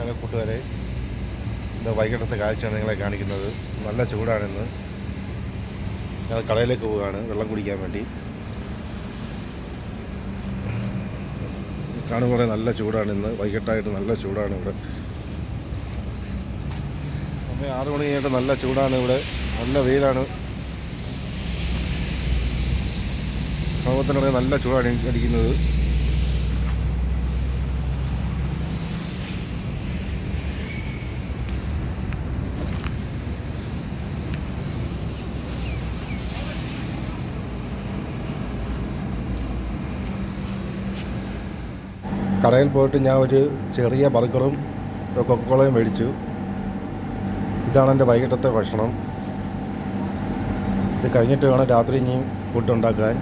Hello കൂട്ടുകാരെ, ഇന്ന് വൈകിട്ടത്തെ കാഴ്ചയാണ് നിങ്ങളെ കാണിക്കുന്നത്. നല്ല ചൂടാണിന്ന്. ഞങ്ങൾ കടയിലേക്ക് പോവുകയാണ് വെള്ളം കുടിക്കാൻ വേണ്ടി. കാണുമ്പോൾ നല്ല ചൂടാണിന്ന്, വൈകിട്ടായിട്ട് നല്ല ചൂടാണ് ഇവിടെ. സമയം 6 മണി കഴിഞ്ഞിട്ട് നല്ല ചൂടാണ് ഇവിടെ, നല്ല വെയിലാണ്. സമൂഹത്തിനിടെ നല്ല ചൂടാണ് അടിക്കുന്നത്. കടയിൽ പോയിട്ട് ഞാൻ ഒരു ചെറിയ ബർഗറും കൊക്കക്കോളയും മേടിച്ചു. ഇതാണ് എൻ്റെ വൈകിട്ടത്തെ ഭക്ഷണം. ഇത് കഴിഞ്ഞിട്ട് വേണം രാത്രി ഇനിയും ഫുഡ് ഉണ്ടാക്കാൻ.